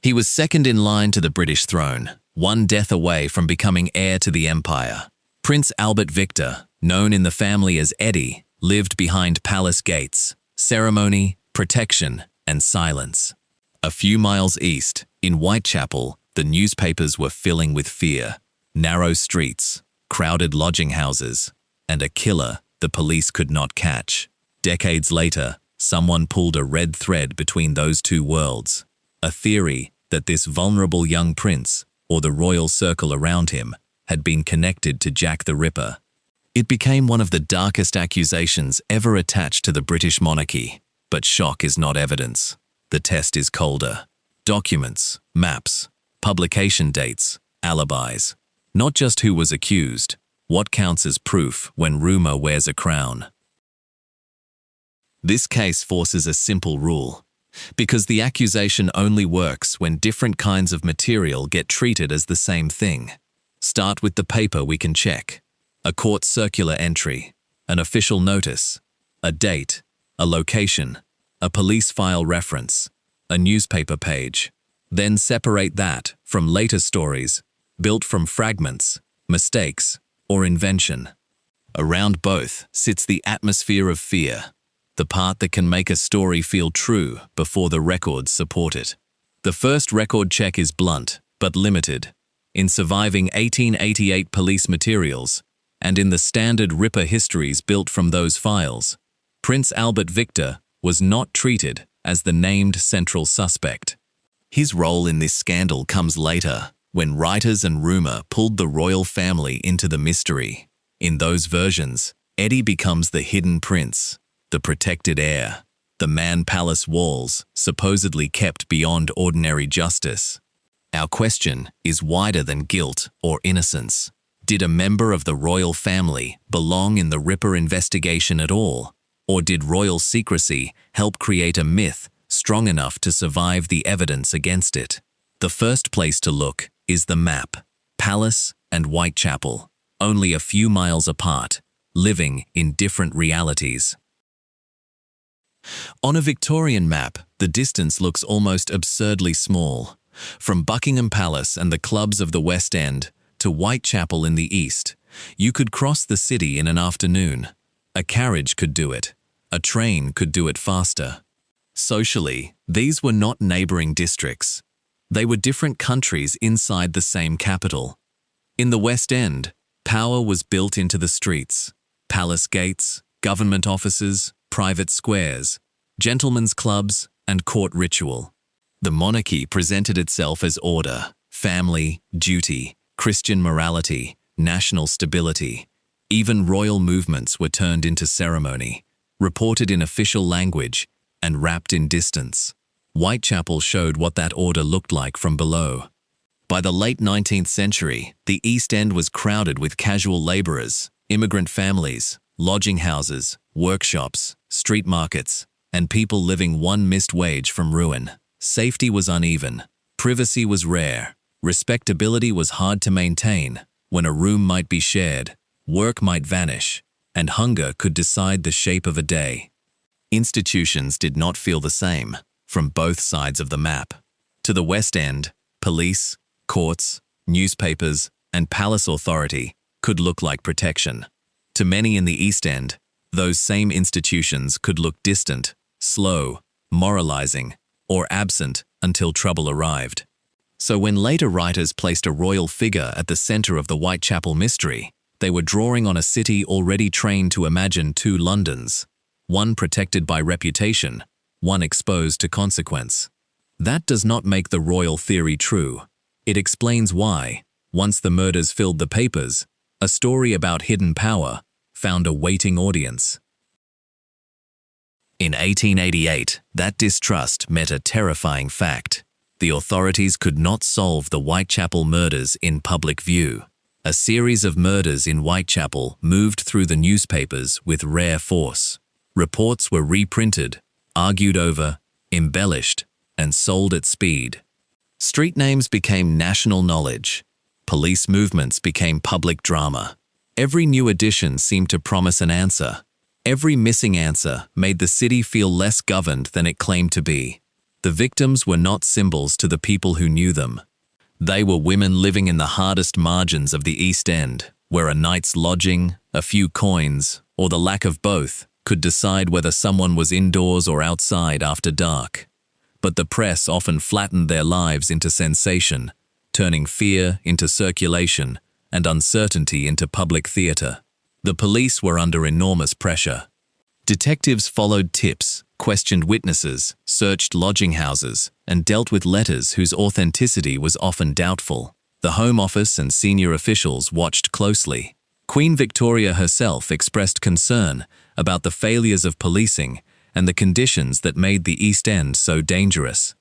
He was second in line to the British throne, one death away from becoming heir to the empire. Prince Albert Victor, known in the family as Eddie, lived behind palace gates, ceremony, protection, and silence. A few miles east, in Whitechapel, the newspapers were filling with fear. Narrow streets, crowded lodging houses, and a killer the police could not catch. Decades later, someone pulled a red thread between those two worlds. A theory that this vulnerable young prince, or the royal circle around him, had been connected to Jack the Ripper. It became one of the darkest accusations ever attached to the British monarchy. But shock is not evidence. The test is colder. Documents, maps, publication dates, alibis. Not just who was accused, what counts as proof when rumor wears a crown. This case forces a simple rule, because the accusation only works when different kinds of material get treated as the same thing. Start with the paper we can check. A court circular entry, an official notice, a date, a location, a police file reference, a newspaper page. Then separate that from later stories, built from fragments, mistakes, or invention. Around both sits the atmosphere of fear, the part that can make a story feel true before the records support it. The first record check is blunt, but limited. In surviving 1888 police materials, and in the standard Ripper histories built from those files, Prince Albert Victor was not treated as the named central suspect. His role in this scandal comes later, when writers and rumor pulled the royal family into the mystery. In those versions, Eddie becomes the hidden prince, the protected heir, the man palace walls supposedly kept beyond ordinary justice. Our question is wider than guilt or innocence. Did a member of the royal family belong in the Ripper investigation at all? Or did royal secrecy help create a myth strong enough to survive the evidence against it? The first place to look is the map. Palace and Whitechapel, only a few miles apart, living in different realities. On a Victorian map, the distance looks almost absurdly small. From Buckingham Palace and the clubs of the West End to Whitechapel in the east, you could cross the city in an afternoon. A carriage could do it. A train could do it faster. Socially, these were not neighboring districts. They were different countries inside the same capital. In the West End, power was built into the streets. Palace gates, government offices, private squares, gentlemen's clubs, and court ritual. The monarchy presented itself as order, family, duty, Christian morality, national stability. Even royal movements were turned into ceremony, reported in official language, and wrapped in distance. Whitechapel showed what that order looked like from below. By the late 19th century, the East End was crowded with casual laborers, immigrant families, lodging houses, workshops, street markets, and people living one missed wage from ruin. Safety was uneven, privacy was rare, respectability was hard to maintain. When a room might be shared, work might vanish, and hunger could decide the shape of a day. Institutions did not feel the same, from both sides of the map. To the West End, police, courts, newspapers, and palace authority could look like protection. To many in the East End, those same institutions could look distant, slow, moralizing, or absent until trouble arrived. So when later writers placed a royal figure at the center of the Whitechapel mystery, they were drawing on a city already trained to imagine two Londons, one protected by reputation, one exposed to consequence. That does not make the royal theory true. It explains why, once the murders filled the papers, a story about hidden power found a waiting audience. In 1888, that distrust met a terrifying fact. The authorities could not solve the Whitechapel murders in public view. A series of murders in Whitechapel moved through the newspapers with rare force. Reports were reprinted, argued over, embellished, and sold at speed. Street names became national knowledge. Police movements became public drama. Every new addition seemed to promise an answer. Every missing answer made the city feel less governed than it claimed to be. The victims were not symbols to the people who knew them. They were women living in the hardest margins of the East End, where a night's lodging, a few coins, or the lack of both could decide whether someone was indoors or outside after dark. But the press often flattened their lives into sensation, turning fear into circulation and uncertainty into public theatre. The police were under enormous pressure. Detectives followed tips, questioned witnesses, searched lodging houses, and dealt with letters whose authenticity was often doubtful. The Home Office and senior officials watched closely. Queen Victoria herself expressed concern about the failures of policing and the conditions that made the East End so dangerous.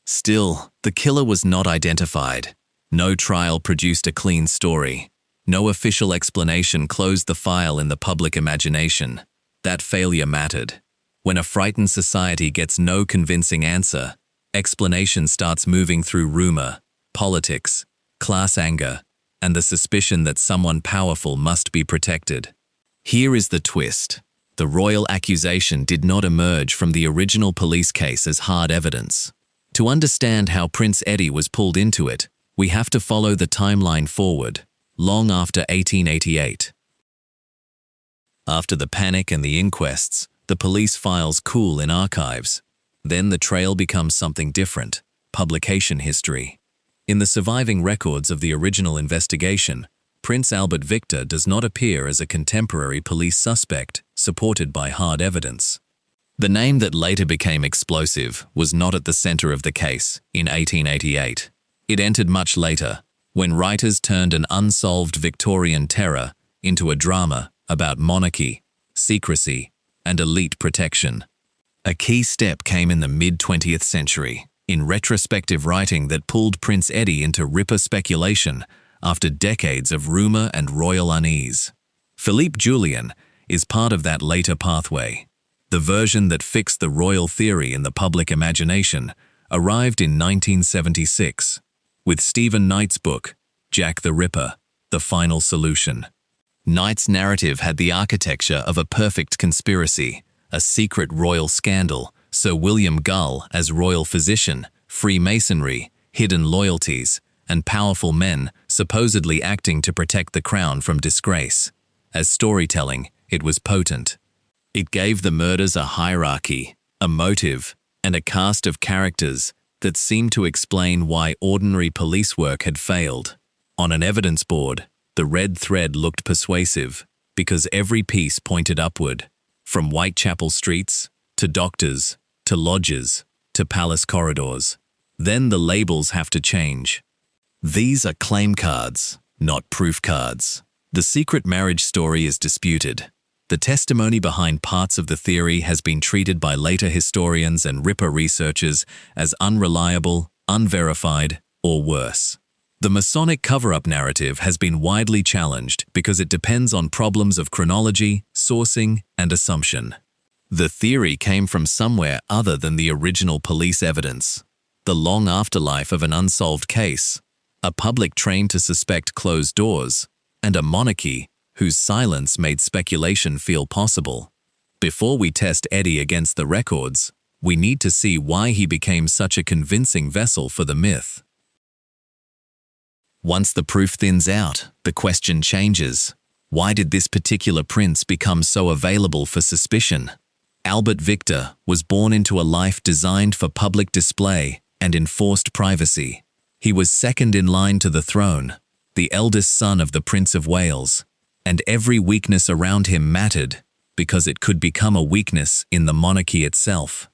Still, the killer was not identified. No trial produced a clean story. No official explanation closed the file in the public imagination. That failure mattered. When a frightened society gets no convincing answer, explanation starts moving through rumor, politics, class anger, and the suspicion that someone powerful must be protected. Here is the twist. The royal accusation did not emerge from the original police case as hard evidence. To understand how Prince Eddie was pulled into it, we have to follow the timeline forward, long after 1888. After the panic and the inquests, the police files cool in archives. Then the trail becomes something different, publication history. In the surviving records of the original investigation, Prince Albert Victor does not appear as a contemporary police suspect supported by hard evidence. The name that later became explosive was not at the center of the case in 1888. It entered much later, when writers turned an unsolved Victorian terror into a drama about monarchy, secrecy, and elite protection. A key step came in the mid-20th century, in retrospective writing that pulled Prince Eddie into Ripper speculation after decades of rumor and royal unease. Philippe Julian is part of that later pathway. The version that fixed the royal theory in the public imagination arrived in 1976, with Stephen Knight's book, Jack the Ripper, The Final Solution. Knight's narrative had the architecture of a perfect conspiracy, a secret royal scandal, Sir William Gull as royal physician, Freemasonry, hidden loyalties, and powerful men supposedly acting to protect the crown from disgrace. As storytelling, it was potent. It gave the murders a hierarchy, a motive, and a cast of characters that seemed to explain why ordinary police work had failed. On an evidence board, the red thread looked persuasive because every piece pointed upward, from Whitechapel streets, to doctors, to lodges, to palace corridors. Then the labels have to change. These are claim cards, not proof cards. The secret marriage story is disputed. The testimony behind parts of the theory has been treated by later historians and Ripper researchers as unreliable, unverified, or worse. The Masonic cover-up narrative has been widely challenged because it depends on problems of chronology, sourcing, and assumption. The theory came from somewhere other than the original police evidence. The long afterlife of an unsolved case, a public trained to suspect closed doors, and a monarchy whose silence made speculation feel possible. Before we test Eddie against the records, we need to see why he became such a convincing vessel for the myth. Once the proof thins out, the question changes. Why did this particular prince become so available for suspicion? Albert Victor was born into a life designed for public display and enforced privacy. He was second in line to the throne, the eldest son of the Prince of Wales, and every weakness around him mattered because it could become a weakness in the monarchy itself.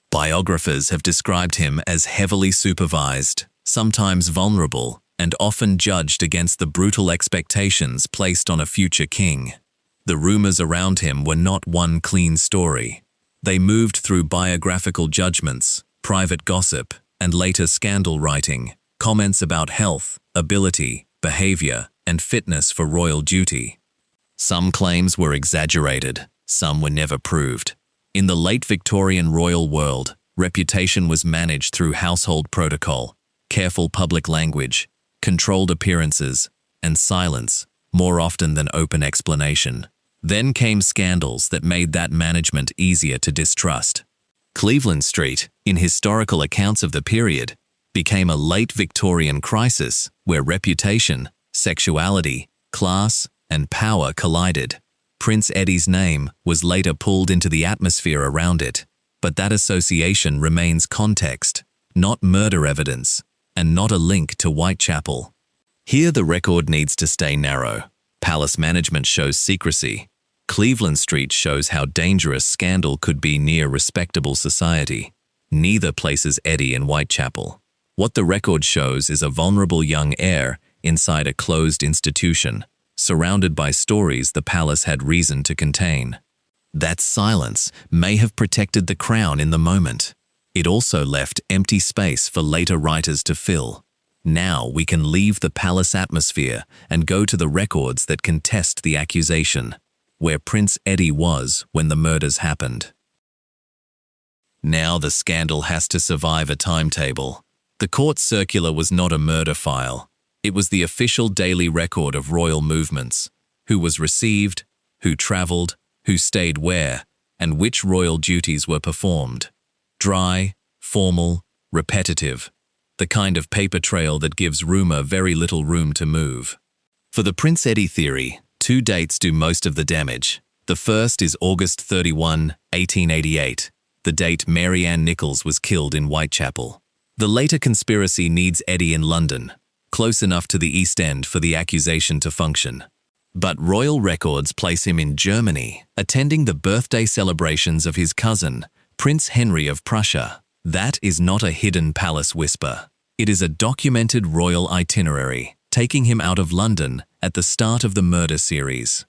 Biographers have described him as heavily supervised, sometimes vulnerable, and often judged against the brutal expectations placed on a future king. The rumors around him were not one clean story. They moved through biographical judgments, private gossip, and later scandal writing, comments about health, ability, behavior, and fitness for royal duty. Some claims were exaggerated, some were never proved. In the late Victorian royal world, reputation was managed through household protocol, careful public language, controlled appearances, and silence, more often than open explanation. Then came scandals that made that management easier to distrust. Cleveland Street, in historical accounts of the period, became a late Victorian crisis where reputation, sexuality, class, and power collided. Prince Eddie's name was later pulled into the atmosphere around it, but that association remains context, not murder evidence, and not a link to Whitechapel. Here the record needs to stay narrow. Palace management shows secrecy. Cleveland Street shows how dangerous scandal could be near respectable society. Neither places Eddie in Whitechapel. What the record shows is a vulnerable young heir inside a closed institution, surrounded by stories the palace had reason to contain. That silence may have protected the crown in the moment. It also left empty space for later writers to fill. Now we can leave the palace atmosphere and go to the records that contest the accusation, where Prince Eddie was when the murders happened. Now the scandal has to survive a timetable. The court circular was not a murder file. It was the official daily record of royal movements, who was received, who travelled, who stayed where, and which royal duties were performed. Dry, formal, repetitive. The kind of paper trail that gives rumour very little room to move. For the Prince Eddie theory, two dates do most of the damage. The first is August 31, 1888, the date Mary Ann Nichols was killed in Whitechapel. The later conspiracy needs Eddie in London, close enough to the East End for the accusation to function. But royal records place him in Germany, attending the birthday celebrations of his cousin, Prince Henry of Prussia. That is not a hidden palace whisper. It is a documented royal itinerary, taking him out of London at the start of the murder series.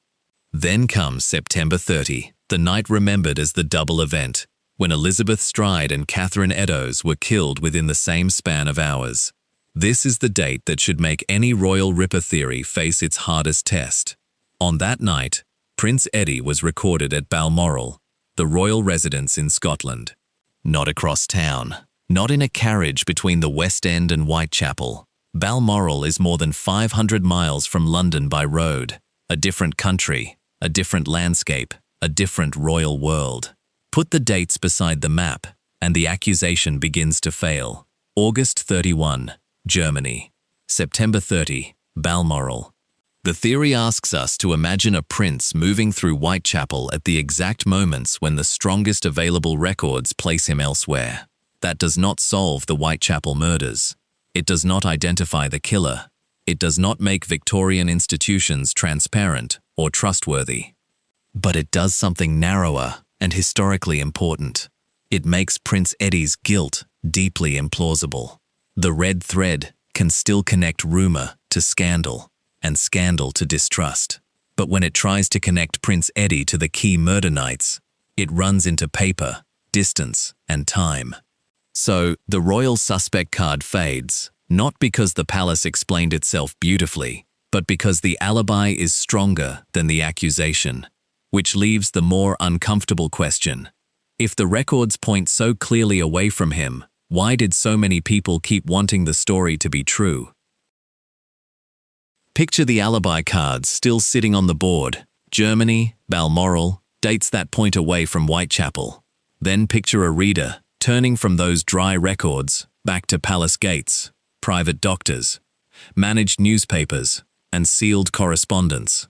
Then comes September 30, the night remembered as the double event, when Elizabeth Stride and Catherine Eddowes were killed within the same span of hours. This is the date that should make any royal ripper theory face its hardest test. On that night, Prince Eddie was recorded at Balmoral, the royal residence in Scotland. Not across town, not in a carriage between the West End and Whitechapel. Balmoral is more than 500 miles from London by road. A different country, a different landscape, a different royal world. Put the dates beside the map, and the accusation begins to fail. August 31, Germany. September 30, Balmoral. The theory asks us to imagine a prince moving through Whitechapel at the exact moments when the strongest available records place him elsewhere. That does not solve the Whitechapel murders. It does not identify the killer. It does not make Victorian institutions transparent or trustworthy. But it does something narrower and historically important. It makes Prince Eddie's guilt deeply implausible. The red thread can still connect rumour to scandal, and scandal to distrust. But when it tries to connect Prince Eddie to the key murder nights, it runs into paper, distance, and time. So, the royal suspect card fades, not because the palace explained itself beautifully, but because the alibi is stronger than the accusation, which leaves the more uncomfortable question. If the records point so clearly away from him, why did so many people keep wanting the story to be true? Picture the alibi cards still sitting on the board. Germany, Balmoral, dates that point away from Whitechapel. Then picture a reader turning from those dry records back to palace gates, private doctors, managed newspapers, and sealed correspondence.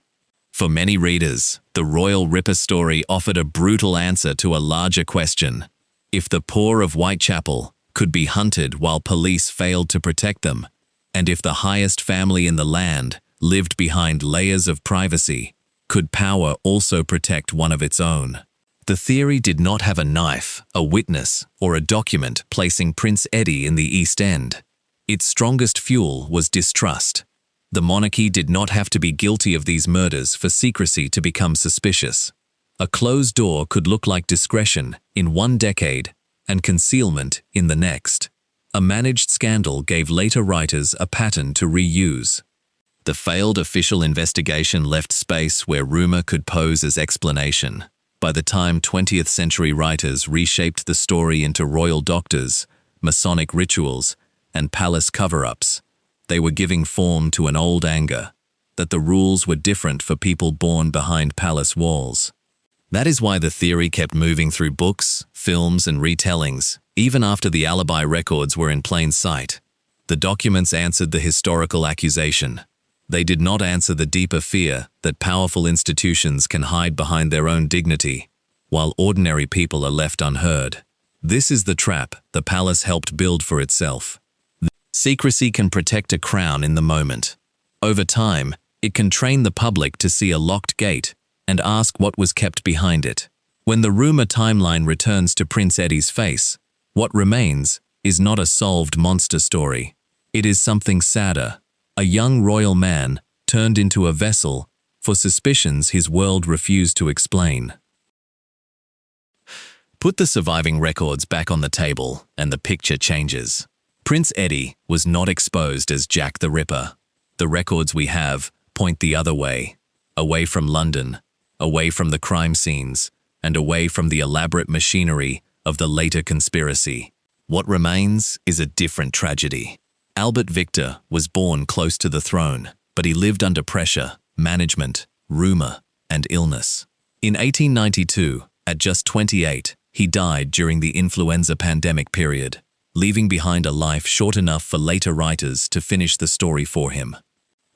For many readers, the Royal Ripper story offered a brutal answer to a larger question. If the poor of Whitechapel could be hunted while police failed to protect them, and if the highest family in the land lived behind layers of privacy, could power also protect one of its own? The theory did not have a knife, a witness, or a document placing Prince Eddie in the East End. Its strongest fuel was distrust. The monarchy did not have to be guilty of these murders for secrecy to become suspicious. A closed door could look like discretion in one decade and concealment in the next. A managed scandal gave later writers a pattern to reuse. The failed official investigation left space where rumor could pose as explanation. By the time 20th century writers reshaped the story into royal doctors, Masonic rituals, and palace cover-ups, they were giving form to an old anger, that the rules were different for people born behind palace walls. That is why the theory kept moving through books, films, and retellings, even after the alibi records were in plain sight. The documents answered the historical accusation. They did not answer the deeper fear that powerful institutions can hide behind their own dignity, while ordinary people are left unheard. This is the trap the palace helped build for itself. Secrecy can protect a crown in the moment. Over time, it can train the public to see a locked gate and ask what was kept behind it. When the rumor timeline returns to Prince Eddie's face, what remains is not a solved monster story. It is something sadder. A young royal man turned into a vessel for suspicions his world refused to explain. Put the surviving records back on the table and the picture changes. Prince Eddie was not exposed as Jack the Ripper. The records we have point the other way, away from London, away from the crime scenes, and away from the elaborate machinery of the later conspiracy. What remains is a different tragedy. Albert Victor was born close to the throne, but he lived under pressure, management, rumor, and illness. In 1892, at just 28, he died during the influenza pandemic period, leaving behind a life short enough for later writers to finish the story for him.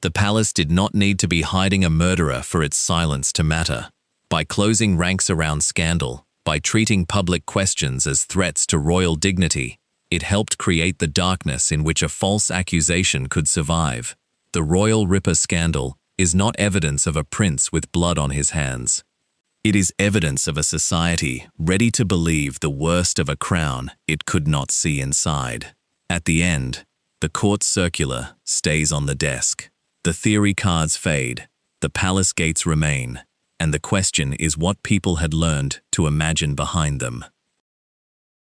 The palace did not need to be hiding a murderer for its silence to matter. By closing ranks around scandal, by treating public questions as threats to royal dignity, it helped create the darkness in which a false accusation could survive. The Royal Ripper scandal is not evidence of a prince with blood on his hands. It is evidence of a society ready to believe the worst of a crown it could not see inside. At the end, the court circular stays on the desk. The theory cards fade, the palace gates remain, and the question is what people had learned to imagine behind them.